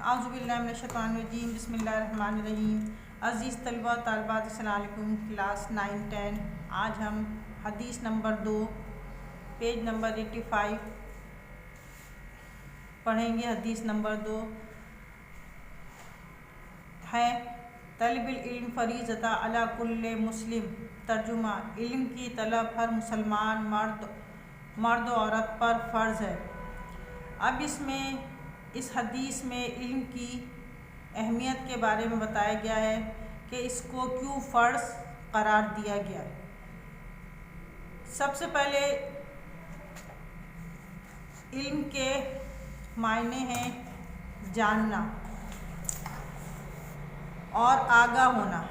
اعوذ باللہ من الشیطان الرجیم، بسم اللہ الرحمن الرحیم۔ عزیز طلبہ طالبات، السلام علیکم۔ کلاس 9-10 آج ہم حدیث نمبر 2 پیج نمبر 85 پڑھیں گے۔ حدیث نمبر 2 ہے طلب العلم فریضۃ علی کل مسلم۔ ترجمہ: علم کی طلب ہر مسلمان مرد و عورت پر فرض ہے۔ اب اس حدیث میں علم کی اہمیت کے بارے میں بتایا گیا ہے کہ اس کو کیوں فرض قرار دیا گیا ہے۔ سب سے پہلے علم کے معنی ہیں جاننا اور آگاہ ہونا۔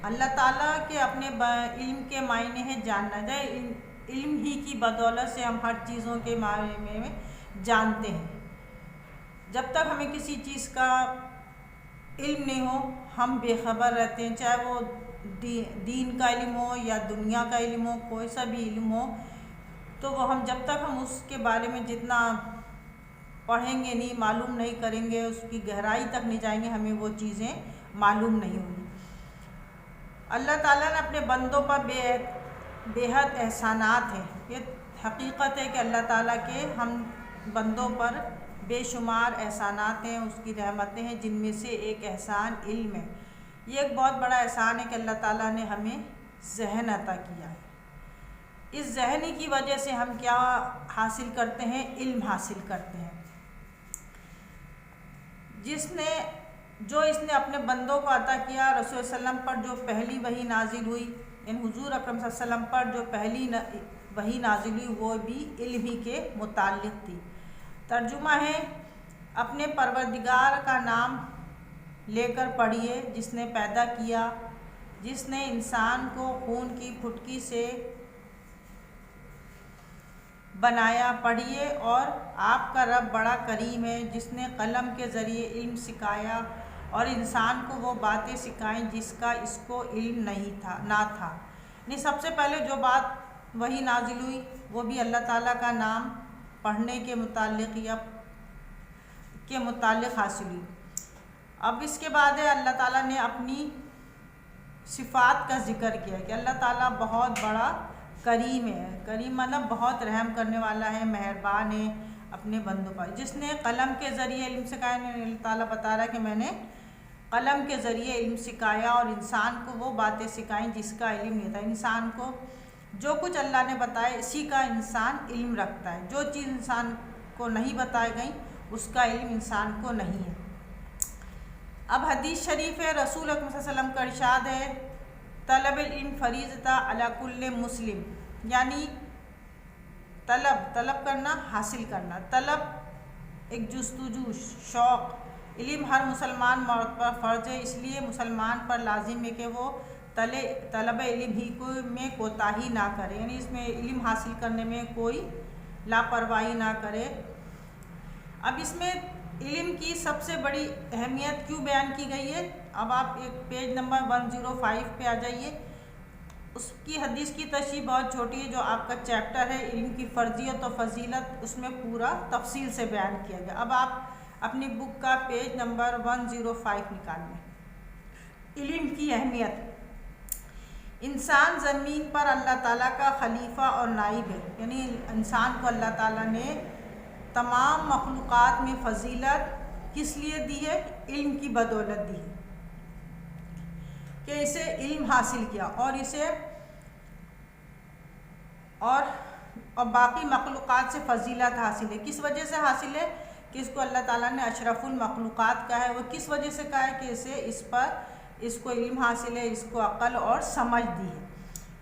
اللہ تعالیٰ کے اپنے علم کے معنی ہیں جاننا۔ علم ہی کی بدولت سے ہم ہر چیزوں کے بارے میں جانتے ہیں۔ جب تک ہمیں کسی چیز کا علم نہیں ہو ہم بے خبر رہتے ہیں، چاہے وہ دین کا علم ہو یا دنیا کا علم ہو، کوئی سا بھی علم ہو، تو وہ جب تک ہم اس کے بارے میں جتنا پڑھیں گے نہیں، معلوم نہیں کریں گے، اس کی گہرائی تک نہیں جائیں گے، ہمیں وہ چیزیں معلوم نہیں ہوں گی۔ اللہ تعالیٰ نے اپنے بندوں پر بے حد احسانات ہیں۔ یہ حقیقت ہے کہ اللہ تعالیٰ کے ہم بندوں پر بے شمار احسانات ہیں، اس کی رحمتیں ہیں، جن میں سے ایک احسان علم ہے۔ یہ ایک بہت بڑا احسان ہے کہ اللہ تعالیٰ نے ہمیں ذہن عطا کیا ہے۔ اس ذہن کی وجہ سے ہم کیا حاصل کرتے ہیں؟ علم حاصل کرتے ہیں۔ اس نے اپنے بندوں کو عطا کیا۔ رسول صلی اللہ علیہ وسلم پر جو پہلی وحی نازل ہوئی، حضور اکرم صلی اللہ علیہ وسلم پر جو پہلی وحی نازل ہوئی، وہ بھی علم ہی کے متعلق تھی۔ ترجمہ ہے: اپنے پروردگار کا نام لے کر پڑھیے جس نے پیدا کیا، جس نے انسان کو خون کی پھٹکی سے بنایا۔ پڑھیے اور آپ کا رب بڑا کریم ہے، جس نے قلم کے ذریعے علم سکھایا اور انسان کو وہ باتیں سکھائیں جس کا اس کو علم نہ تھا۔ یعنی سب سے پہلے جو بات وحی نازل ہوئی وہ بھی اللہ تعالیٰ کا نام پڑھنے کے متعلق حاصل ہوئی۔ اب اس کے بعد اللہ تعالیٰ نے اپنی صفات کا ذکر کیا کہ اللہ تعالیٰ بہت بڑا کریم ہے۔ کریم مطلب بہت رحم کرنے والا ہے، مہربان ہے اپنے بندوں پر۔ جس نے قلم کے ذریعے علم سکھایا، اللہ تعالیٰ بتا رہا ہے کہ میں نے قلم کے ذریعے علم سکھایا اور انسان کو وہ باتیں سکھائیں جس کا علم نہیں تھا۔ انسان کو جو کچھ اللہ نے بتایا اسی کا انسان علم رکھتا ہے۔ جو چیز انسان کو نہیں بتائی گئی اس کا علم انسان کو نہیں ہے۔ اب حدیث شریف ہے، رسول اکرم صلی اللہ علیہ وسلم کا ارشاد ہے: طلب العلم فریضۃ علی کل مسلم۔ یعنی طلب کرنا، حاصل کرنا۔ طلب ایک جستجو، شوق۔ علم ہر مسلمان مرد پر فرض ہے، اس لیے مسلمان پر لازم ہے کہ وہ طلب علم ہی میں کوتاہی نہ کرے، یعنی اس میں علم حاصل کرنے میں کوئی لاپرواہی نہ کرے۔ اب اس میں علم کی سب سے بڑی اہمیت کیوں بیان کی گئی ہے؟ اب آپ ایک پیج نمبر 105 پہ آ جائیے۔ اس کی حدیث کی تشریح بہت چھوٹی ہے، جو آپ کا چیپٹر ہے علم کی فرضیت و فضیلت، اس میں پورا تفصیل سے بیان کیا گیا۔ اب آپ اپنی بک کا پیج نمبر 105 نکال لیں۔ علم کی اہمیت: انسان زمین پر اللہ تعالیٰ کا خلیفہ اور نائب ہے، یعنی انسان کو اللہ تعالیٰ نے تمام مخلوقات میں فضیلت کس لیے دی ہے؟ علم کی بدولت دی ہے کہ اسے علم حاصل کیا اور باقی مخلوقات سے فضیلت حاصل ہے۔ کس وجہ سے حاصل ہے؟ کہ اس کو اللہ تعالیٰ نے اشرف المخلوقات کہا ہے۔ وہ کس وجہ سے کہا ہے؟ کہ اس کو علم حاصل ہے، اس کو عقل اور سمجھ دی ہے۔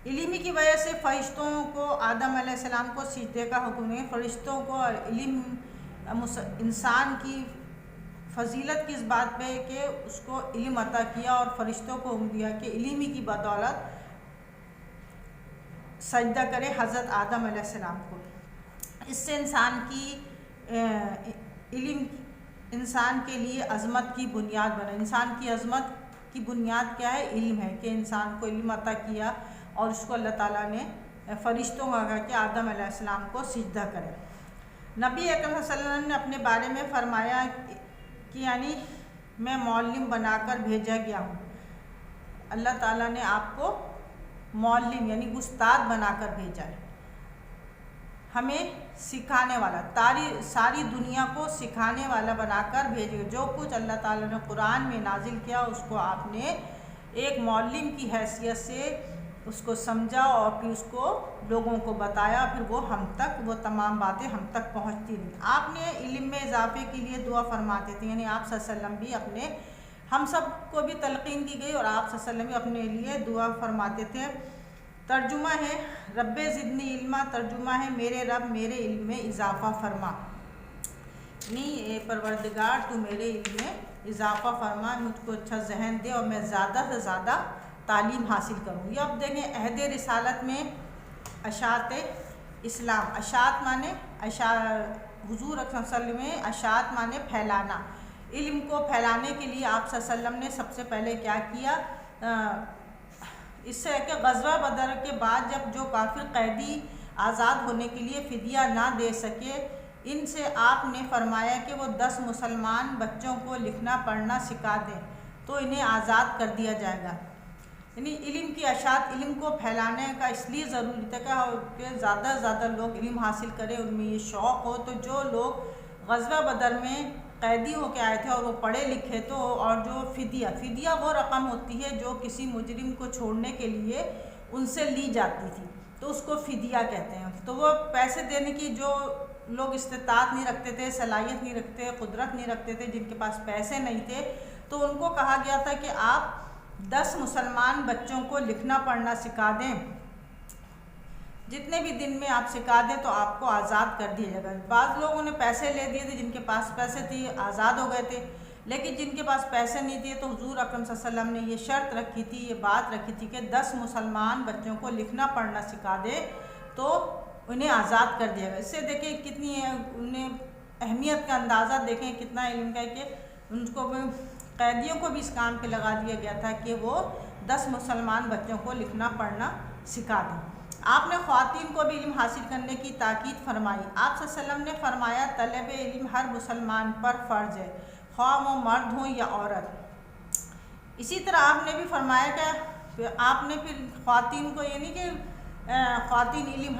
علم کی وجہ سے فرشتوں کو آدم علیہ السلام کو سجدے کا حکم ہے۔ فرشتوں کو علم، انسان کی فضیلت کس بات پہ ہے کہ اس کو علم عطا کیا اور فرشتوں کو حکم دیا کہ علم کی بدولت سجدہ کرے حضرت آدم علیہ السلام کو۔ اس سے انسان کے لیے عظمت کی بنیاد بنا۔ انسان کی عظمت کی بنیاد کیا ہے؟ علم ہے، کہ انسان کو علم عطا کیا اور اس کو اللہ تعالیٰ نے فرشتوں کو کہا کہ آدم علیہ السلام کو سجدہ کرے۔ نبی اکرم صلی اللہ علیہ وسلم نے اپنے بارے میں فرمایا کہ یعنی میں معلم بنا کر بھیجا گیا ہوں. اللہ تعالیٰ نے آپ کو معلم یعنی استاد بنا کر بھیجا ہے، ہمیں سکھانے والا، ساری دنیا کو سکھانے والا بنا کر بھیجے. جو کچھ اللہ تعالیٰ نے قرآن میں نازل کیا اس کو آپ نے ایک معلم کی حیثیت سے اس کو سمجھا اور پھر اس کو لوگوں کو بتایا، پھر وہ تمام باتیں ہم تک پہنچتی رہیں. آپ نے علم میں اضافے کے لیے دعا فرماتے تھے، یعنی آپ صلی اللہ علیہ وسلم بھی ہم سب کو بھی تلقین کی گئی اور آپ صلی اللہ علیہ وسلم بھی اپنے لیے دعا فرماتے تھے. ترجمہ ہے رب زدنی علما، ترجمہ ہے میرے رب میرے علم میں اضافہ فرما، یعنی اے پروردگار تو میرے علم میں اضافہ فرما، مجھ کو اچھا ذہن دے اور میں زیادہ سے زیادہ تعلیم حاصل کروں. یہ اب دیکھیں عہد رسالت میں اشاعت اسلام، اشاعت مانے حضور اکرم صلی اللہ علیہ وسلم میں اشاعت مانے پھیلانا. علم کو پھیلانے کے لیے آپ صلی اللہ علیہ وسلم نے سب سے پہلے کیا کیا، اس سے کہ غزوہ بدر کے بعد جب جو کافر قیدی آزاد ہونے کے لیے فدیہ نہ دے سکے، ان سے آپ نے فرمایا کہ وہ 10 مسلمان بچوں کو لکھنا پڑھنا سکھا دیں تو انہیں آزاد کر دیا جائے گا. یعنی علم کی اشاعت، علم کو پھیلانے کا اس لیے ضروری تھا کہ زیادہ سے زیادہ لوگ علم حاصل کریں، ان میں یہ شوق ہو. تو جو لوگ غزوہ بدر میں قیدی ہو کے آئے تھے اور وہ پڑھے لکھے تو، اور جو فدیہ وہ رقم ہوتی ہے جو کسی مجرم کو چھوڑنے کے لیے ان سے لی جاتی تھی تو اس کو فدیہ کہتے ہیں. تو وہ پیسے دینے کی جو لوگ استطاعت نہیں رکھتے تھے، صلاحیت نہیں رکھتے، قدرت نہیں رکھتے تھے، جن کے پاس پیسے نہیں تھے، تو ان کو کہا گیا تھا کہ آپ 10 مسلمان بچوں کو لکھنا پڑھنا سکھا دیں، جتنے بھی دن میں آپ سکھا دیں تو آپ کو آزاد کر دیا جائے گا. بعض لوگوں نے پیسے لے دیے تھے، جن کے پاس پیسے تھے آزاد ہو گئے تھے، لیکن جن کے پاس پیسے نہیں تھے تو حضور اکرم صلی اللہ علیہ وسلم نے یہ شرط رکھی تھی، یہ بات رکھی تھی کہ 10 مسلمان بچوں کو لکھنا پڑھنا سکھا دے تو انہیں آزاد کر دیا گیا. اس سے دیکھیں کتنی انہیں اہمیت کا اندازہ دیکھیں کتنا علم کا ہے کہ ان کو قیدیوں کو بھی اس کام پہ لگا دیا گیا تھا کہ وہ 10 مسلمان بچوں کو لکھنا پڑھنا سکھا دیں. آپ نے خواتین کو بھی علم حاصل کرنے کی تاکید فرمائی. آپ صلی اللہ علیہ وسلم نے فرمایا طلب علم ہر مسلمان پر فرض ہے، خواہ وہ مرد ہوں یا عورت. اسی طرح آپ نے بھی فرمایا کہ آپ نے پھر خواتین کو یہ نہیں کہ خواتین علم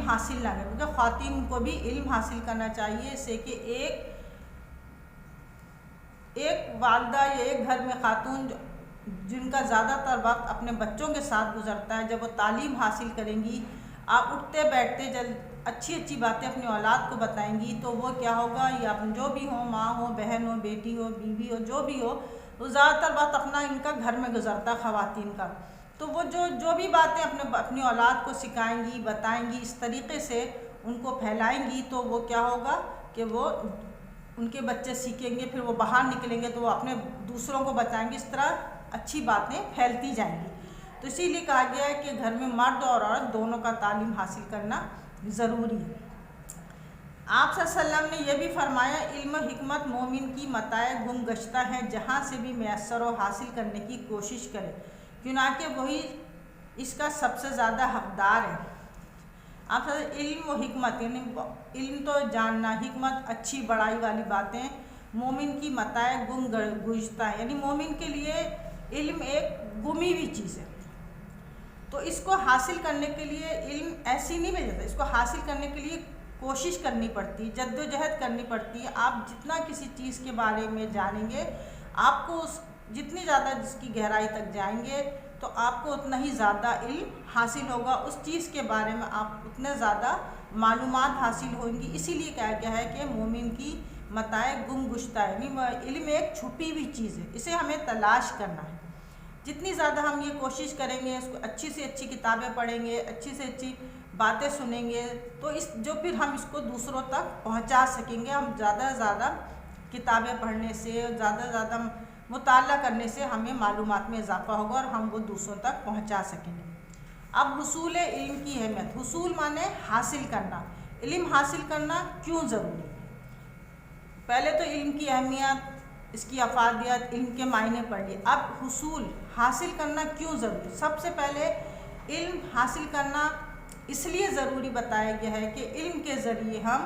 حاصل نہ کریں، بلکہ خواتین کو بھی علم حاصل کرنا چاہیے. اس سے کہ ایک والدہ یا ایک گھر میں خاتون جن کا زیادہ تر وقت اپنے بچوں کے ساتھ گزرتا ہے، جب وہ تعلیم حاصل کریں گی، آپ اٹھتے بیٹھتے اچھی باتیں اپنی اولاد کو بتائیں گی تو وہ کیا ہوگا، یا جو بھی ہو، ماں ہو، بہن ہو، بیٹی ہو، بیوی ہو، جو بھی ہو، وہ زیادہ تر وقت اپنا ان کا گھر میں گزرتا ہے خواتین کا. تو وہ جو بھی باتیں اپنی اولاد کو سکھائیں گی، بتائیں گی، اس طریقے سے ان کو پھیلائیں گی تو وہ کیا ہوگا کہ وہ ان کے بچے سیکھیں گے، پھر وہ باہر نکلیں گے تو وہ اپنے دوسروں کو بتائیں گے، اس طرح اچھی باتیں پھیلتی جائیں گی. تو اسی لیے کہا گیا ہے کہ گھر میں مرد اور عورت دونوں کا تعلیم حاصل کرنا ضروری ہے. آپ صلی اللہ علیہ وسلم نے یہ بھی فرمایا علم و حکمت مومن کی متاع گم گشتہ ہے، جہاں سے بھی میسر و حاصل کرنے کی کوشش کرے، چنانکہ وہی اس کا سب سے زیادہ حقدار ہے. آپ علم و حکمت یعنی علم تو جاننا، حکمت اچھی بڑائی والی باتیں، مومن کی متاع گم گشتہ ہے، یعنی مومن کے لیے علم ایک گمی ہوئی چیز ہے. تو اس کو حاصل کرنے کے لیے علم ایسی نہیں مل جاتا، اس کو حاصل کرنے کے لیے کوشش کرنی پڑتی، جد و جہد کرنی پڑتی ہے. آپ جتنا کسی چیز کے بارے میں جانیں گے، آپ کو جتنی زیادہ جس کی گہرائی تک جائیں گے تو آپ کو اتنا ہی زیادہ علم حاصل ہوگا، اس چیز کے بارے میں آپ اتنے زیادہ معلومات حاصل ہوں گی. اسی لیے کہا گیا ہے کہ مومن کی متاع گم گشتہ ہے، یعنی علم ایک چھپی ہوئی چیز ہے، اسے ہمیں تلاش کرنا ہے. جتنی زیادہ ہم یہ کوشش کریں گے، اس کو اچھی سے اچھی کتابیں پڑھیں گے، اچھی سے اچھی باتیں سنیں گے تو پھر ہم اس کو دوسروں تک پہنچا سکیں گے. ہم زیادہ سے زیادہ کتابیں پڑھنے سے، زیادہ سے زیادہ مطالعہ کرنے سے ہمیں معلومات میں اضافہ ہوگا اور ہم وہ دوسروں تک پہنچا سکیں گے. اب حصول علم کی اہمیت. حصول مانے حاصل کرنا. علم حاصل کرنا کیوں ضروری ہے؟ پہلے تو علم کی اہمیت، اس کی افادیت، علم کے معنی پڑھ لیے. اب حصول حاصل کرنا کیوں ضروری؟ سب سے پہلے علم حاصل کرنا اس لیے ضروری بتایا گیا ہے کہ علم کے ذریعے ہم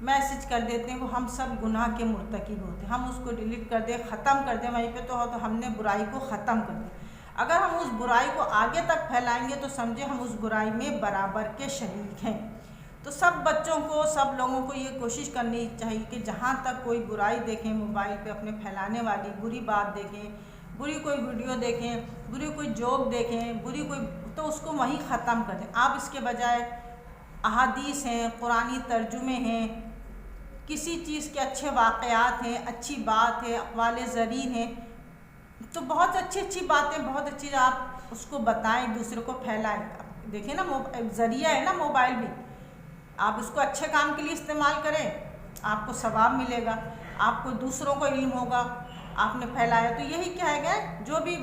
میسج کر دیتے ہیں، وہ ہم سب گناہ کے مرتکب ہوتے ہیں. ہم اس کو ڈیلیٹ کر دیں، ختم کر دیں، وہیں پہ تو ہم نے برائی کو ختم کر دیا. اگر ہم اس برائی کو آگے تک پھیلائیں گے تو سمجھے ہم اس برائی میں برابر کے شریک ہیں. تو سب بچوں کو، سب لوگوں کو یہ کوشش کرنی چاہیے کہ جہاں تک کوئی برائی دیکھیں موبائل پہ اپنے پھیلانے والی، بری بات دیکھیں، بری کوئی ویڈیو دیکھیں، بری کوئی جوک دیکھیں، بری کوئی، تو اس کو وہیں ختم کر دیں. آپ اس کے بجائے احادیث ہیں، قرآنی ترجمے ہیں، کسی چیز کے اچھے واقعات ہیں، اچھی بات ہے، اقوال زرین ہیں، تو بہت اچھی اچھی باتیں، بہت اچھی، آپ اس کو بتائیں، دوسرے کو پھیلائیں. دیکھیں نا، ذریعہ ہے نا موبائل بھی، آپ اس کو اچھے کام کے لیے استعمال کریں، آپ کو ثواب ملے گا، آپ کو دوسروں کو علم ہوگا، آپ نے پھیلایا. تو یہی کہا گیا ہے، جو بھی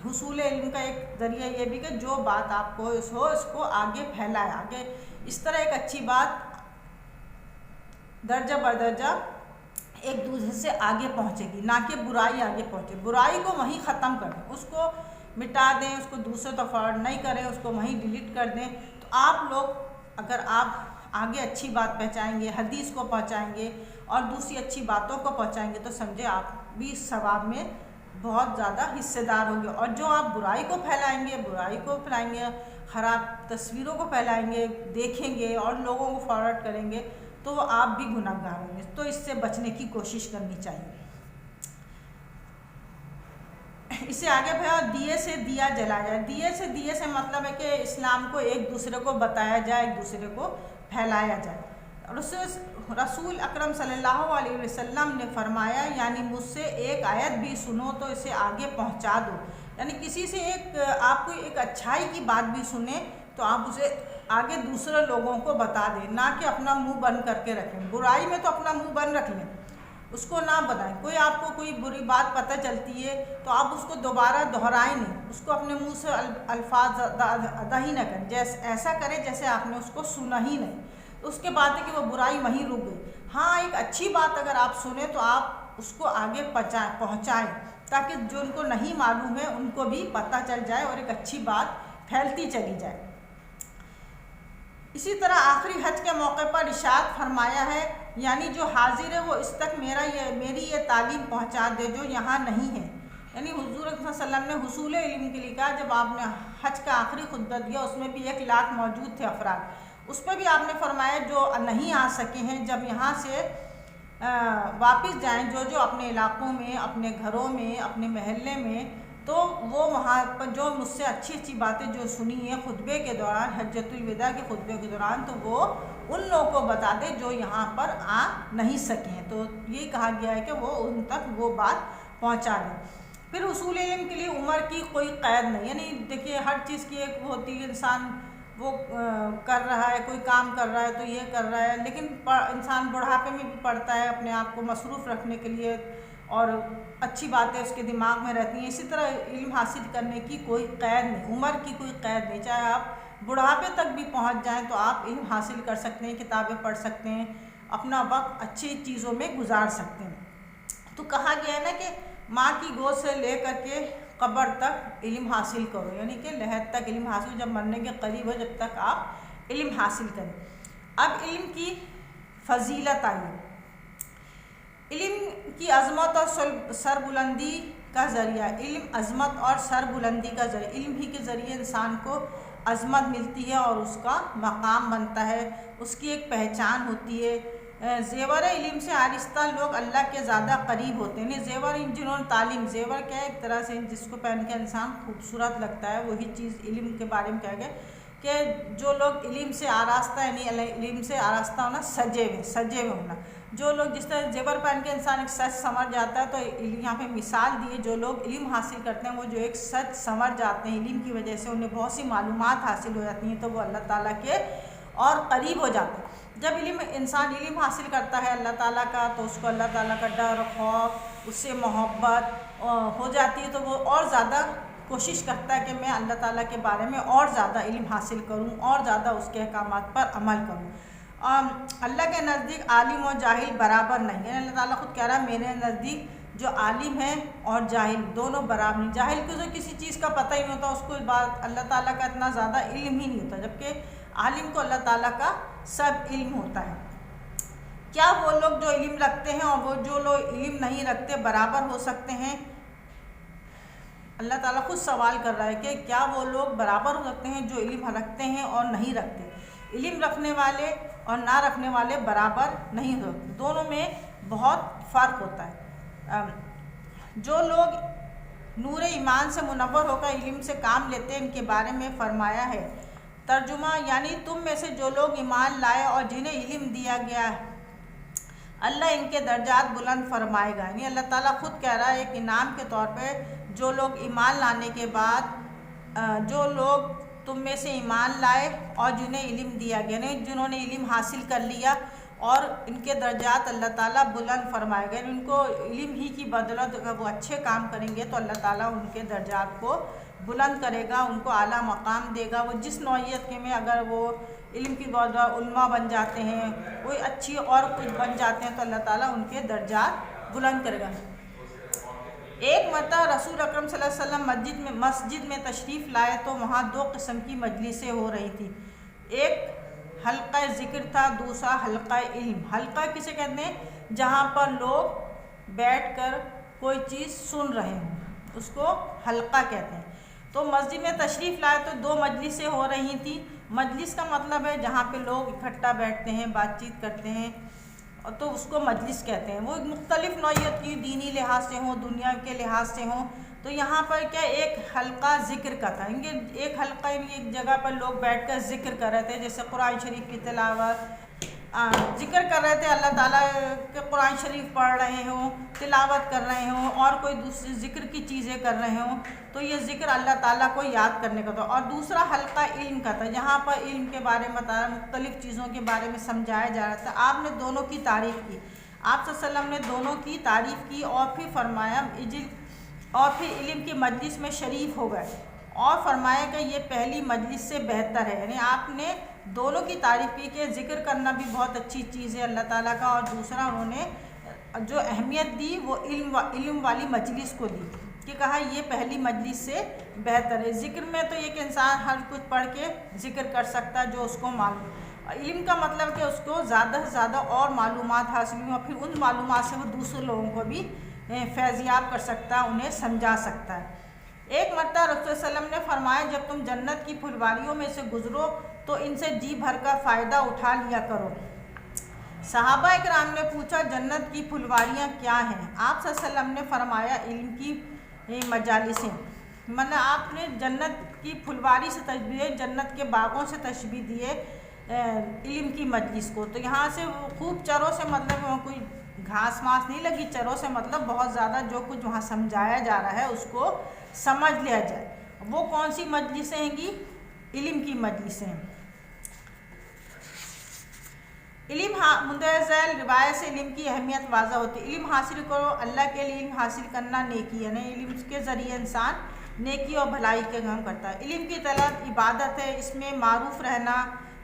حصول علم کا ایک ذریعہ یہ بھی کہ جو بات آپ کو اس کو آگے پھیلائے، آگے اس طرح ایک اچھی بات درجہ بدرجہ ایک دوسرے سے آگے پہنچے گی، نہ کہ برائی آگے پہنچے. برائی کو وہیں ختم کر دیں، اس کو مٹا دیں، اس کو دوسروں تک فارورڈ نہیں کریں، اس کو وہیں ڈیلیٹ کر دیں. تو آپ لوگ، اگر آپ آگے اچھی بات پہنچائیں گے، حدیث کو پہنچائیں گے اور دوسری اچھی باتوں کو پہنچائیں گے، تو سمجھے آپ بھی اس ثواب میں بہت زیادہ حصہ دار ہوں گے. اور جو آپ برائی کو پھیلائیں گے، خراب تصویروں کو پھیلائیں گے، دیکھیں گے اور لوگوں کو فارورڈ کریں گے، تو وہ آپ بھی گناہ گار ہوں گے. تو اس سے بچنے کی کوشش کرنی چاہیے. اسے آگے بھیا دیے سے دیا جلایا جائے. دیے سے مطلب ہے کہ اسلام کو ایک دوسرے کو بتایا جائے، ایک دوسرے کو پھیلایا جائے. رسول اکرم صلی اللہ علیہ وسلم نے فرمایا، یعنی مجھ سے ایک آیت بھی سنو تو اسے آگے پہنچا دو. یعنی کسی سے آپ کو ایک اچھائی کی بات بھی سنیں تو آپ اسے آگے دوسرے لوگوں کو بتا دیں، نہ کہ اپنا منہ بند کر کے رکھیں. برائی میں تو اپنا منہ بند رکھ لیں، اس کو نہ بتائیں. کوئی آپ کو کوئی بری بات پتہ چلتی ہے تو آپ اس کو دوبارہ دہرائیں نہیں، اس کو اپنے منہ سے الفاظ ادا ہی نہ کریں، جیسے ایسا کریں جیسے آپ نے اس کو سنا ہی نہیں. اس کے بعد ہے کہ وہ برائی وہیں رک گئی. ہاں، ایک اچھی بات اگر آپ سنیں تو آپ اس کو آگے پہنچائیں، تاکہ جو ان کو نہیں معلوم ہے ان کو بھی پتہ چل جائے اور ایک اچھی بات پھیلتی چلی جائے. اسی طرح آخری حج کے موقع پر ارشاد فرمایا ہے، یعنی جو حاضر ہے وہ اس تک میری یہ تعلیم پہنچا دے جو یہاں نہیں ہے. یعنی حضور صلی اللہ علیہ وسلم نے حصول علم کے لیے کہا. جب آپ نے حج کا آخری خطبہ دیا، اس میں بھی 1 لاکھ موجود تھے افراد، اس پہ بھی آپ نے فرمایا جو نہیں آ سکے ہیں، جب یہاں سے واپس جائیں، جو اپنے علاقوں میں، اپنے گھروں میں، اپنے محلے میں، تو وہ وہاں پر جو مجھ سے اچھی اچھی باتیں جو سنی ہیں خطبے کے دوران، حجۃ الوداع کے خطبے کے دوران، تو وہ ان لوگوں کو بتا دے جو یہاں پر آ نہیں سکے ہیں. تو یہ کہا گیا ہے کہ وہ ان تک وہ بات پہنچا دیں. پھر حصول علم کے لیے عمر کی کوئی قید نہیں. یعنی دیکھیے، ہر چیز کی ایک ہوتی ہے، انسان وہ کر رہا ہے، کوئی کام کر رہا ہے تو یہ کر رہا ہے، لیکن انسان بڑھاپے میں بھی پڑھتا ہے اپنے آپ کو مصروف رکھنے کے لیے، اور اچھی باتیں اس کے دماغ میں رہتی ہیں. اسی طرح علم حاصل کرنے کی کوئی قید نہیں، عمر کی کوئی قید نہیں. چاہے آپ بڑھاپے تک بھی پہنچ جائیں تو آپ علم حاصل کر سکتے ہیں، کتابیں پڑھ سکتے ہیں، اپنا وقت اچھی چیزوں میں گزار سکتے ہیں. تو کہا گیا ہے نا کہ ماں کی گود سے لے کر کے قبر تک علم حاصل کرو، یعنی کہ لحد تک علم حاصل، جب مرنے کے قریب ہو جب تک آپ علم حاصل کریں. اب علم کی فضیلت آئی. علم کی عظمت اور سربلندی کا ذریعہ. علم عظمت اور سربلندی کا ذریعہ. علم ہی کے ذریعے انسان کو عظمت ملتی ہے اور اس کا مقام بنتا ہے، اس کی ایک پہچان ہوتی ہے. زیور علم سے آہستہ لوگ اللہ کے زیادہ قریب ہوتے ہیں. زیور جنہوں نے تعلیم، زیور کیا ہے؟ ایک طرح سے جس کو پہن کے انسان خوبصورت لگتا ہے، وہی چیز علم کے بارے میں کہا گیا کہ جو لوگ علم سے آراستہ، یعنی علم سے آراستہ ہونا، سجے ہوئے ہونا. جو لوگ جس طرح زیور پہن کے انسان ایک سچ سنور جاتا ہے، تو یہاں پہ مثال دی ہے، جو لوگ علم حاصل کرتے ہیں وہ جو ایک سچ سنور جاتے ہیں، علم کی وجہ سے انہیں بہت سی معلومات حاصل ہو جاتی ہیں، تو وہ اللہ تعالیٰ کے اور قریب ہو جاتے ہیں. جب انسان علم حاصل کرتا ہے اللہ تعالیٰ کا، تو اس کو اللہ تعالیٰ کا ڈر، خوف، اس سے محبت ہو جاتی ہے، تو وہ اور زیادہ کوشش کرتا ہے کہ میں اللہ تعالیٰ کے بارے میں اور زیادہ علم حاصل کروں، اور زیادہ اس کے احکامات پر عمل کروں. اللہ کے نزدیک عالم اور جاہل برابر نہیں. یعنی اللہ تعالیٰ خود کہہ رہا ہے میرے نزدیک جو عالم ہے اور جاہل دونوں برابر نہیں. جاہل کو جو کسی چیز کا پتہ ہی نہیں ہوتا، اس کو بات اللہ تعالیٰ کا اتنا زیادہ علم ہی نہیں ہوتا، جبکہ عالم کو اللہ تعالیٰ کا سب علم ہوتا ہے. کیا وہ لوگ جو علم رکھتے ہیں اور وہ جو لوگ علم نہیں رکھتے برابر ہو سکتے ہیں؟ اللہ تعالیٰ خود سوال کر رہا ہے کہ کیا وہ لوگ برابر ہو سکتے ہیں جو علم رکھتے ہیں اور نہیں رکھتے؟ علم رکھنے والے اور نہ رکھنے والے برابر نہیں ہوتے، دونوں میں بہت فرق ہوتا ہے۔ جو لوگ نور ایمان سے منور ہو کر علم سے کام لیتے ہیں، ان کے بارے میں فرمایا ہے، ترجمہ یعنی تم میں سے جو لوگ ایمان لائے اور جنہیں علم دیا گیا ہے، اللہ ان کے درجات بلند فرمائے گا۔ یعنی اللہ تعالیٰ خود کہہ رہا ہے ایک انعام کے طور پہ جو لوگ ایمان لانے کے بعد جو لوگ تم میں سے ایمان لائے اور جنہیں علم دیا گیا، یعنی جنہوں نے علم حاصل کر لیا، اور ان کے درجات اللہ تعالیٰ بلند فرمائے گا۔ ان کو علم ہی کی بدولت اگر وہ اچھے کام کریں گے تو اللہ تعالیٰ ان کے درجات کو بلند کرے گا، ان کو اعلیٰ مقام دے گا۔ وہ جس نوعیت کے میں اگر وہ علم کی بدولت علماء بن جاتے ہیں، کوئی اچھی اور کچھ بن جاتے ہیں، تو اللہ تعالیٰ ان کے درجات بلند کرے گا۔ ایک مرتبہ رسول اکرم صلی اللہ علیہ وسلم مسجد میں تشریف لائے تو وہاں دو قسم کی مجلسیں ہو رہی تھی، ایک حلقہ ذکر تھا، دوسرا حلقہ علم۔ حلقہ کسے کہتے ہیں؟ جہاں پر لوگ بیٹھ کر کوئی چیز سن رہے ہوں، اس کو حلقہ کہتے ہیں۔ تو مسجد میں تشریف لائے تو دو مجلسیں ہو رہی تھیں۔ مجلس کا مطلب ہے جہاں پہ لوگ اکٹھا بیٹھتے ہیں، بات چیت کرتے ہیں، تو اس کو مجلس کہتے ہیں۔ وہ مختلف نوعیت کی دینی لحاظ سے ہوں، دنیا کے لحاظ سے ہوں۔ تو یہاں پر کیا ایک حلقہ ذکر کا تھا، ان کے ایک حلقہ ایک جگہ پر لوگ بیٹھ کر ذکر کر رہے تھے، جیسے قرآن شریف کی تلاوت، ذکر کر رہے تھے، اللہ تعالیٰ کے قرآن شریف پڑھ رہے ہوں، تلاوت کر رہے ہوں، اور کوئی دوسری ذکر کی چیزیں کر رہے ہوں، تو یہ ذکر اللہ تعالیٰ کو یاد کرنے کا تھا۔ اور دوسرا حلقہ علم کا تھا، جہاں پر علم کے بارے میں بتایا، مختلف چیزوں کے بارے میں سمجھایا جا رہا تھا۔ آپ نے دونوں کی تعریف کی، آپ صلی اللہ علیہ وسلم نے دونوں کی تعریف کی، اور پھر فرمایا اور پھر علم کی مجلس میں شریف ہو گئے، اور فرمایا کہ یہ پہلی مجلس سے بہتر ہے۔ یعنی آپ نے دونوں کی تعریف کی کہ ذکر کرنا بھی بہت اچھی چیز ہے اللہ تعالیٰ کا، اور دوسرا انہوں نے جو اہمیت دی وہ علم والی مجلس کو دی، کہ کہا یہ پہلی مجلس سے بہتر ہے۔ ذکر میں تو یہ کہ انسان ہر کچھ پڑھ کے ذکر کر سکتا ہے جو اس کو معلوم، علم کا مطلب کہ اس کو زیادہ سے زیادہ اور معلومات حاصل ہوں، اور پھر ان معلومات سے وہ دوسرے لوگوں کو بھی فیضیاب کر سکتا ہے، انہیں سمجھا سکتا ہے۔ ایک مرتبہ رسول صلی اللہ علیہ وسلم نے فرمایا جب تم جنت کی پھلواریوں میں سے گزرو تو ان سے جی بھر کا فائدہ اٹھا لیا کرو۔ صحابہ اکرام نے پوچھا جنت کی پھلواریاں کیا ہیں؟ آپ صلی اللہ علیہ وسلم نے فرمایا علم کی مجالسیں، مطلب آپ نے جنت کی پھلواری سے تشبیہ، جنت کے باغوں سے تشبیہ دیے علم کی مجلس کو۔ تو یہاں سے خوب چروں سے مطلب وہاں کوئی گھاس ماس نہیں لگی، چروں سے مطلب بہت زیادہ جو کچھ وہاں سمجھایا جا رہا ہے اس کو سمجھ لیا جائے۔ وہ کون سی مجلسیں ہیں گی؟ علم کی مجلسیں۔ علم مندرجہ ذیل روایت سے علم کی اہمیت واضح ہوتی ہے۔ علم حاصل کرو، اللہ کے لیے علم حاصل کرنا نیکی ہے، یعنی علم کے ذریعے انسان نیکی اور بھلائی کے کام کرتا ہے۔ علم کی طلب عبادت ہے، اس میں معروف رہنا،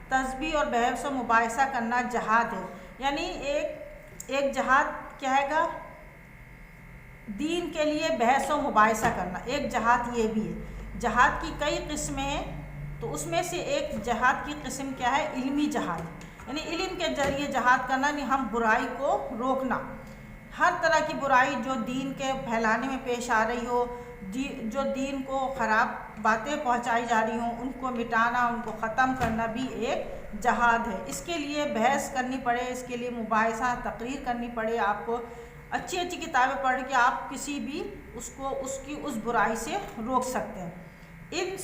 تسبیح اور بحث و مباحثہ کرنا جہاد ہے۔ یعنی ایک جہاد کیا ہے گا؟ دین کے لیے بحث و مباحثہ کرنا، ایک جہاد یہ بھی ہے۔ جہاد کی کئی قسمیں ہیں، تو اس میں سے ایک جہاد کی قسم کیا ہے؟ علمی جہاد، یعنی علم کے ذریعے جہاد کرنا، یعنی ہم برائی کو روکنا، ہر طرح کی برائی جو دین کے پھیلانے میں پیش آ رہی ہو، جو دین کو خراب باتیں پہنچائی جا رہی ہوں ان کو مٹانا، ان کو ختم کرنا بھی ایک جہاد ہے۔ اس کے لیے بحث کرنی پڑے، اس کے لیے مباحثہ تقریر کرنی پڑے، آپ کو اچھی اچھی کتابیں پڑھ کے آپ کسی بھی اس برائی سے روک سکتے ہیں۔ علم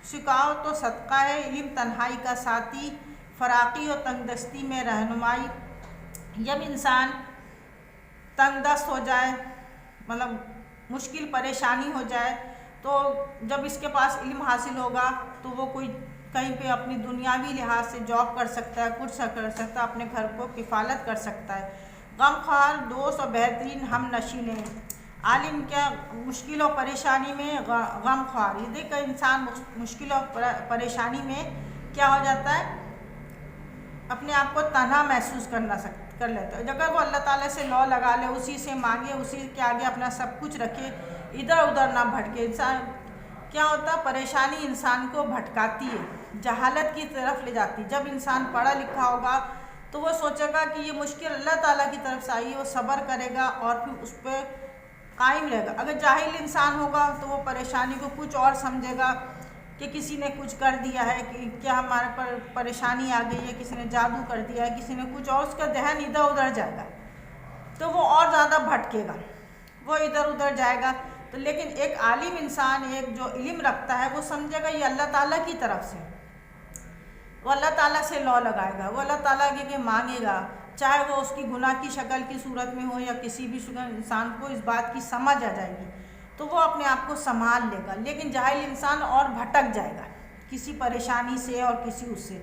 سکھاؤ تو صدقہ ہے، علم تنہائی کا ساتھی، فراقی اور تنگ دستی میں رہنمائی۔ جب انسان تنگ دست ہو جائے، مطلب مشکل پریشانی ہو جائے، تو جب اس کے پاس علم حاصل ہوگا تو وہ کوئی کہیں پہ اپنی دنیاوی لحاظ سے جاب کر سکتا ہے، کچھ کر سکتا ہے، اپنے گھر کو کفالت کر سکتا ہے۔ غم خوار دوست اور بہترین ہم نشین ہیں۔ عالم کیا مشکل و پریشانی میں غم خوار، یہ دیکھ کر انسان مشکل و پریشانی میں کیا ہو جاتا ہے؟ اپنے آپ کو تنہا محسوس کر لیتا ہے۔ اگر وہ اللہ تعالیٰ سے لو لگا لے، اسی سے مانگے، اسی کے آگے اپنا سب کچھ رکھے، ادھر ادھر نہ بھٹکے، انسان کیا ہوتا ہے؟ پریشانی انسان کو بھٹکاتی ہے، جہالت کی طرف لے جاتی ہے۔ جب انسان پڑھا لکھا ہوگا تو وہ سوچے گا کہ یہ مشکل اللہ تعالیٰ کی طرف سے آئی ہے، وہ صبر کرے گا اور پھر اس پہ قائم رہے گا۔ اگر جاہل انسان ہوگا تو وہ پریشانی کو کچھ اور سمجھے گا کہ کسی نے کچھ کر دیا ہے، کہ کیا ہمارے پر پریشانی آ گئی ہے، کسی نے جادو کر دیا ہے، کسی نے کچھ اور، اس کا ذہن ادھر ادھر جائے گا تو وہ اور زیادہ بھٹکے گا، وہ ادھر ادھر جائے گا۔ تو لیکن ایک عالم انسان، ایک جو علم رکھتا ہے، وہ سمجھے گا یہ اللہ تعالیٰ کی طرف سے، وہ اللہ تعالیٰ سے لو لگائے گا، وہ اللہ تعالیٰ کے مانگے گا، چاہے وہ اس کی گناہ کی شکل کی صورت میں ہو یا کسی بھی شکل، انسان کو اس بات کی سمجھ آ جائے گی تو وہ اپنے آپ کو سنبھال لے گا۔ لیکن جاہل انسان اور بھٹک جائے گا کسی پریشانی سے اور کسی اس سے۔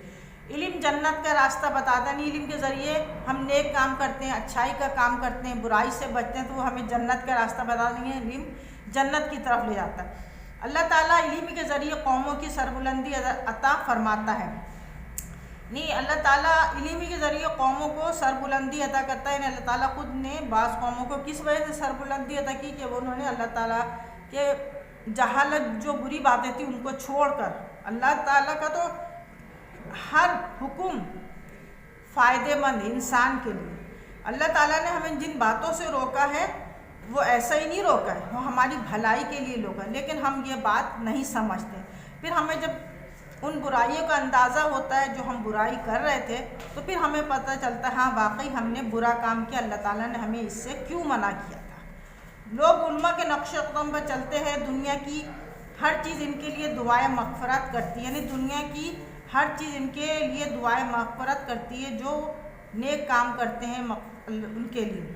علم جنت کا راستہ بتاتا نہیں، علم کے ذریعے ہم نیک کام کرتے ہیں، اچھائی کا کام کرتے ہیں، برائی سے بچتے ہیں، تو وہ ہمیں جنت کا راستہ بتا دیں گے، علم جنت کی طرف لے جاتا ہے۔ اللہ تعالیٰ علم کے ذریعے قوموں کی سربلندی عطا فرماتا ہے، نہیں، اللہ تعالیٰ علم کے ذریعے قوموں کو سربلندی عطا کرتا ہے۔ یعنی اللہ تعالیٰ خود نے بعض قوموں کو کس وجہ سے سربلندی عطا کی کہ انہوں نے اللہ تعالیٰ کے جہالت، جو بری باتیں تھیں ان کو چھوڑ کر، اللہ تعالیٰ کا تو ہر حکم فائدے مند انسان کے لیے، اللہ تعالیٰ نے ہمیں جن باتوں سے روکا ہے وہ ایسا ہی نہیں روکا ہے، وہ ہماری بھلائی کے لیے روکا ہے، لیکن ہم یہ بات نہیں سمجھتے۔ پھر ہمیں جب ان برائیوں کا اندازہ ہوتا ہے جو ہم برائی کر رہے تھے تو پھر ہمیں پتہ چلتا ہے ہاں واقعی ہم نے برا کام کیا، اللہ تعالیٰ نے ہمیں اس سے کیوں منع کیا تھا۔ لوگ علماء کے نقش قدم پر چلتے ہیں، دنیا کی ہر چیز ان کے لیے دعائیں مغفرت کرتی ہے، یعنی دنیا کی ہر چیز ان کے لیے دعائیں مغفرت کرتی ہے، جو نیک کام کرتے ہیں ان کے لیے۔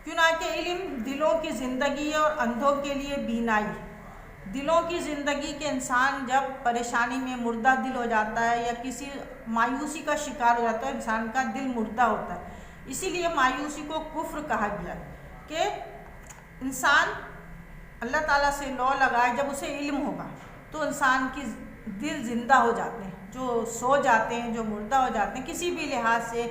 چنانچہ علم دلوں کی زندگی ہے اور اندھوں کے لیے بینائی۔ دلوں کی زندگی کے انسان جب پریشانی میں مردہ دل ہو جاتا ہے یا کسی مایوسی کا شکار ہو جاتا ہے، انسان کا دل مردہ ہوتا ہے، اسی لیے مایوسی کو کفر کہا گیا کہ انسان اللہ تعالیٰ سے لو لگائے جب اسے علم ہوگا تو انسان کی دل زندہ ہو جاتے ہیں، جو سو جاتے ہیں، جو مردہ ہو جاتے ہیں کسی بھی لحاظ سے،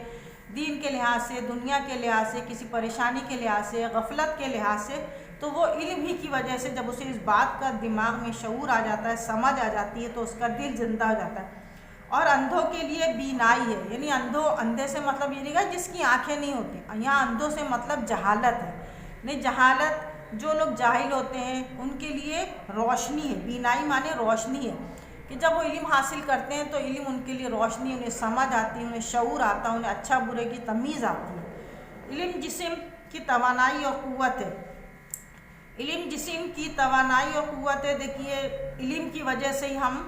دین کے لحاظ سے، دنیا کے لحاظ سے، کسی پریشانی کے لحاظ سے، غفلت کے لحاظ سے، تو وہ علم ہی کی وجہ سے جب اسے اس بات کا دماغ میں شعور آ جاتا ہے، سمجھ آ جاتی ہے، تو اس کا دل زندہ ہو جاتا ہے۔ اور اندھوں کے لیے بینائی ہے، یعنی اندھے سے مطلب یہ نہیں کہ جس کی آنکھیں نہیں ہوتی، یہاں اندھوں سے مطلب جہالت ہے، نہیں، جہالت، جو لوگ جاہل ہوتے ہیں ان کے لیے روشنی ہے، بینائی مانے روشنی ہے، کہ جب وہ علم حاصل کرتے ہیں تو علم ان کے لیے روشنی، انہیں سمجھ آتی ہے، انہیں شعور آتا ہے، انہیں اچھا برے کی تمیز آتی ہے۔ علم جسم کی توانائی اور قوت ہے، علم جسم کی توانائی اور قوت ہے۔ دیکھیے علم کی وجہ سے ہی ہم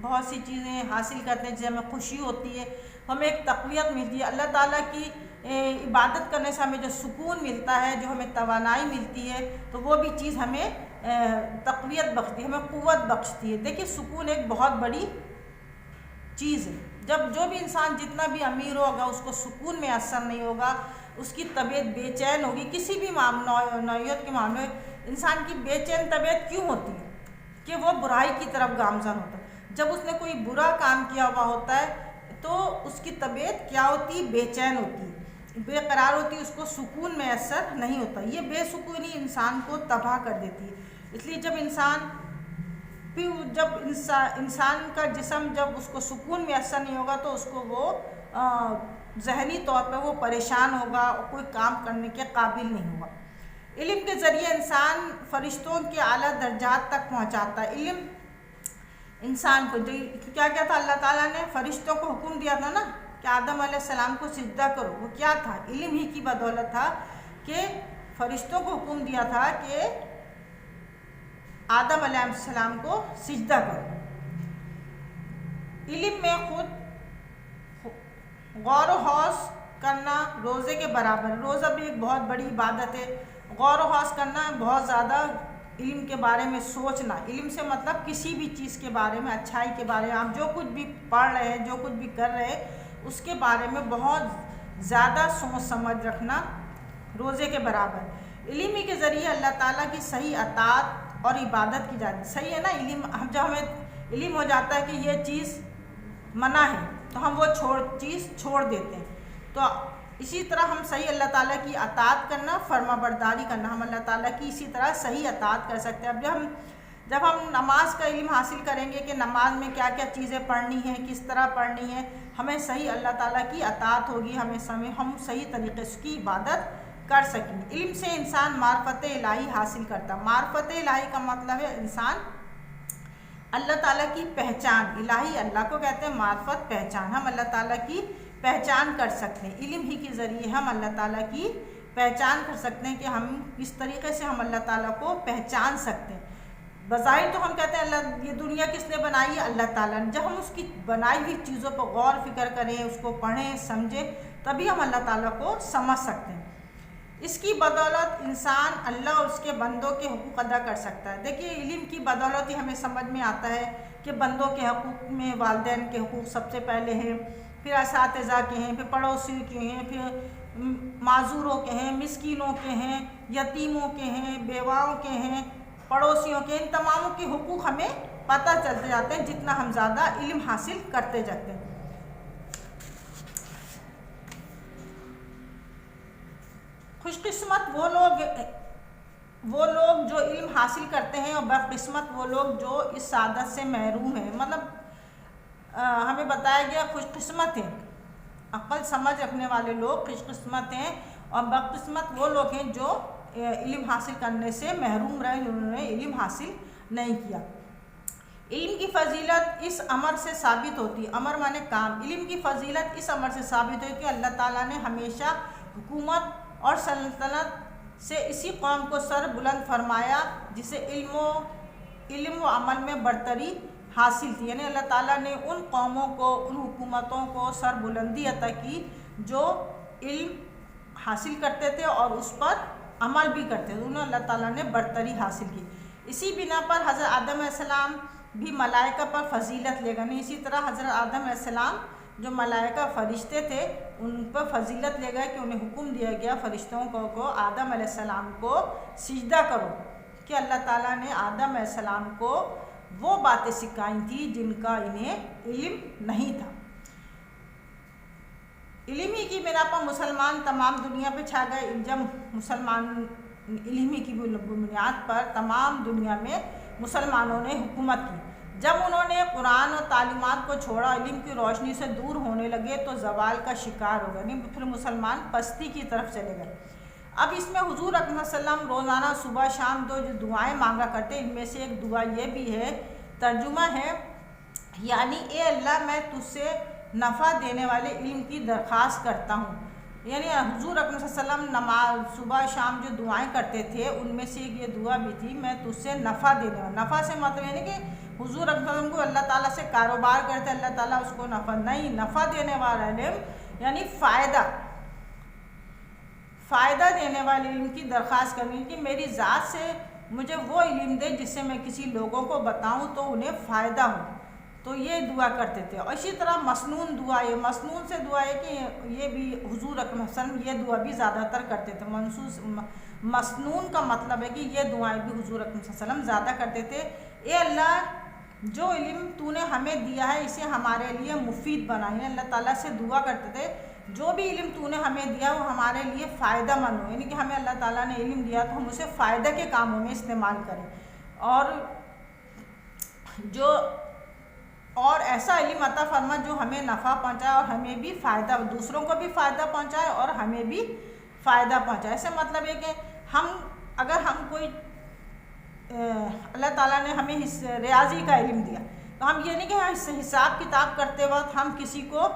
بہت سی چیزیں حاصل کرتے ہیں، جیسے ہمیں خوشی ہوتی ہے، ہمیں ایک تقویت ملتی ہے، اللہ تعالیٰ کی عبادت کرنے سے ہمیں جو سکون ملتا ہے، جو ہمیں توانائی ملتی ہے، تو وہ بھی چیز ہمیں تقویت بخشتی ہے، ہمیں قوت بخشتی ہے۔ دیکھیے سکون ایک بہت بڑی چیز ہے، جب جو بھی انسان جتنا بھی امیر ہوگا اس کو سکون میسر نہیں ہوگا، اس کی طبیعت بے چین ہوگی، کسی بھی نوعیت کے معاملے میں انسان کی بے چین طبیعت کیوں ہوتی ہے کہ وہ برائی کی طرف گامزن ہوتا ہے۔ جب اس نے کوئی برا کام کیا ہوا ہوتا ہے تو اس کی طبیعت کیا ہوتی ہے؟ بے چین ہوتی ہے، بے قرار ہوتی ہے، اس کو سکون میسر نہیں ہوتا۔ یہ بے سکونی انسان کو تباہ کر دیتی ہے۔ اس لیے جب انسان کا جسم جب اس کو سکون میسر نہیں ہوگا تو اس کو وہ ذہنی طور پہ وہ پریشان ہوگا اور کوئی کام کرنے کے قابل نہیں ہوگا۔ علم کے ذریعے انسان فرشتوں کے اعلیٰ درجات تک پہنچاتا ہے۔ علم انسان کو کیا تھا، اللہ تعالیٰ نے فرشتوں کو حکم دیا تھا نا کہ آدم علیہ السلام کو سجدہ کرو، وہ کیا تھا؟ علم ہی کی بدولت تھا کہ فرشتوں کو حکم دیا تھا کہ آدم علیہ السلام کو سجدہ کرو۔ علم میں خود غور و خوض کرنا روزے کے برابر، روزہ بھی ایک بہت بڑی عبادت ہے، غور و خوض کرنا بہت زیادہ علم کے بارے میں سوچنا، علم سے مطلب کسی بھی چیز کے بارے میں، اچھائی کے بارے میں، آپ جو کچھ بھی پڑھ رہے ہیں، جو کچھ بھی کر رہے ہیں، اس کے بارے میں بہت زیادہ سوچ سمجھ رکھنا روزے کے برابر۔ علم ہی کے ذریعے اللہ تعالیٰ کی صحیح اطاعت اور عبادت کی جاتی ہے۔ صحیح ہے نا، علم جب ہمیں علم ہو جاتا ہے کہ یہ چیز منع ہے تو ہم وہ چیز چھوڑ دیتے ہیں، تو اسی طرح ہم صحیح اللہ تعالیٰ کی اطاعت کرنا، فرما برداری کرنا، ہم اللہ تعالیٰ کی اسی طرح صحیح اطاعت کر سکتے ہیں۔ اب جب ہم نماز کا علم حاصل کریں گے کہ نماز میں کیا کیا چیزیں پڑھنی ہیں، کس طرح پڑھنی ہے، ہمیں صحیح اللہ تعالیٰ کی اطاعت ہوگی، ہم صحیح طریقے سے کی عبادت کر سکیں گے۔ علم سے انسان معرفت الہی حاصل کرتا ہے۔ معرفت الہی کا مطلب ہے انسان اللہ تعالیٰ کی پہچان، الہی اللہ کو کہتے ہیں معرفت، پہچان، ہم اللہ تعالیٰ کی پہچان کر سکتے ہیں۔ علم ہی کے ذریعے ہم اللہ تعالیٰ کی پہچان کر سکتے ہیں کہ ہم کس طریقے سے ہم اللہ تعالیٰ کو پہچان سکتے ہیں۔ بظاہر تو ہم کہتے ہیں اللہ، یہ دنیا کس نے بنائی ہے؟ اللہ تعالیٰ نے۔ جب ہم اس کی بنائی ہوئی چیزوں پر غور فکر کریں، اس کو پڑھیں سمجھیں، تبھی ہم اللہ تعالیٰ کو سمجھ سکتے ہیں۔ اس کی بدولت انسان اللہ اور اس کے بندوں کے حقوق ادا کر سکتا ہے۔ دیکھیے علم کی بدولت ہی ہمیں سمجھ میں آتا ہے کہ بندوں کے حقوق میں والدین کے حقوق سب سے پہلے ہیں، پھر اساتذہ کے ہیں، پھر پڑوسی کے ہیں، پھر معذوروں کے ہیں، مسکینوں کے ہیں، یتیموں کے ہیں، بیواؤں کے ہیں، پڑوسیوں کے، ان تماموں کے حقوق ہمیں پتہ چلتے جاتے ہیں جتنا ہم زیادہ علم حاصل کرتے جاتے ہیں۔ خوش قسمت وہ لوگ جو علم حاصل کرتے ہیں، اور بدقسمت وہ لوگ جو اس سعادت سے محروم ہیں۔ مطلب ہمیں بتایا گیا خوش قسمت ہیں، عقل سمجھ رکھنے والے لوگ خوش قسمت ہیں، اور بدقسمت وہ لوگ ہیں جو علم حاصل کرنے سے محروم رہے، جنہوں نے علم حاصل نہیں کیا۔ علم کی فضیلت اس امر سے ثابت ہوتی ہے، امر مانے کام، علم کی فضیلت اس امر سے ثابت ہوئی کہ اللہ تعالیٰ نے ہمیشہ حکومت اور سلطنت سے اسی قوم کو سر بلند فرمایا جسے علم و عمل میں برتری حاصل تھی، یعنی اللہ تعالیٰ نے ان قوموں کو، ان حکومتوں کو سر بلندی عطا کی جو علم حاصل کرتے تھے اور اس پر عمل بھی کرتے تھے، انہوں اللہ تعالیٰ نے برتری حاصل کی۔ اسی بنا پر حضرت آدم علیہ السلام بھی ملائکہ پر فضیلت لے گئے، اسی طرح حضرت آدم علیہ السلام جو ملائکہ فرشتے تھے ان پر فضیلت لے گئے کہ انہیں حکم دیا گیا فرشتوں کو آدم علیہ السلام کو سجدہ کرو، کہ اللہ تعالیٰ نے آدم علیہ السلام کو وہ باتیں سکھائی تھیں جن کا انہیں علم نہیں تھا۔ علم ہی کی بنا پر مسلمان تمام دنیا پہ چھا گئے۔ جب مسلمان علم ہی کی بنیاد پر تمام دنیا میں مسلمانوں نے حکومت کی، جب انہوں نے قرآن اور تعلیمات کو چھوڑا، علم کی روشنی سے دور ہونے لگے تو زوال کا شکار ہو گئے، پھر مسلمان پستی کی طرف چلے گئے۔ اب اس میں حضور اکرم صلی اللہ علیہ وسلم روزانہ صبح شام جو دعائیں مانگا کرتے، ان میں سے ایک دعا یہ بھی ہے، ترجمہ ہے، یعنی اے اللہ میں تجھ سے نفع دینے والے علم کی درخواست کرتا ہوں۔ یعنی حضور اکرم صلی اللہ علیہ وسلم نماز صبح شام جو دعائیں کرتے تھے ان میں سے ایک یہ دعا بھی تھی، میں تجھ سے نفع دینے والا، نفع سے مطلب یعنی کہ حضور اکرم صلی اللہ علیہ وسلم کو اللہ تعالیٰ سے کاروبار کرتے، اللہ تعالیٰ اس کو نفع نہیں، نفع دینے والا علم یعنی فائدہ دینے والے علم کی درخواست کرنی کہ میری ذات سے مجھے وہ علم دے جس سے میں کسی لوگوں کو بتاؤں تو انہیں فائدہ ہو، تو یہ دعا کرتے تھے۔ اور اسی طرح مسنون دعا، یہ مسنون سے دعا ہے کہ یہ بھی حضور اکرم صلی اللہ علیہ وسلم یہ دعا بھی زیادہ تر کرتے تھے۔ مسنون کا مطلب ہے کہ یہ دعائیں بھی حضور اکرم صلی اللہ علیہ وسلم زیادہ کرتے تھے۔ اے اللہ جو علم تو نے ہمیں دیا ہے اسے ہمارے لیے مفید بنائیں، اللہ تعالیٰ سے دعا کرتے تھے جو بھی علم تو نے ہمیں دیا وہ ہمارے لیے فائدہ مند ہو، یعنی کہ ہمیں اللہ تعالیٰ نے علم دیا تو ہم اسے فائدہ کے کاموں میں استعمال کریں، اور ایسا علم عطا فرما جو ہمیں نفع پہنچائے اور ہمیں بھی فائدہ، دوسروں کو بھی فائدہ پہنچائے اور ہمیں بھی فائدہ پہنچائے۔ ایسے مطلب ہے کہ اگر ہم کوئی اللہ تعالیٰ نے ہمیں ریاضی کا علم دیا تو ہم یہ نہیں کہ حساب کتاب کرتے وقت ہم کسی کو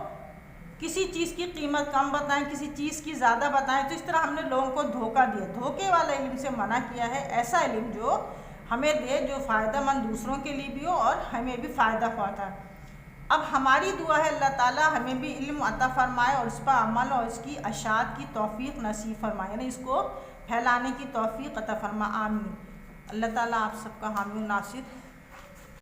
کسی چیز کی قیمت کم بتائیں، کسی چیز کی زیادہ بتائیں، تو اس طرح ہم نے لوگوں کو دھوکہ دیا، دھوکے والا علم سے منع کیا ہے۔ ایسا علم جو ہمیں دے جو فائدہ مند دوسروں کے لیے بھی ہو اور ہمیں بھی فائدہ پہنچائے۔ اب ہماری دعا ہے اللہ تعالیٰ ہمیں بھی علم عطا فرمائے اور اس پر عمل اور اس کی اشاعت کی توفیق نصیب فرمائے، یعنی اس کو پھیلانے کی توفیق عطا فرما، آمین۔ اللہ تعالیٰ آپ سب کا حامی و ناصر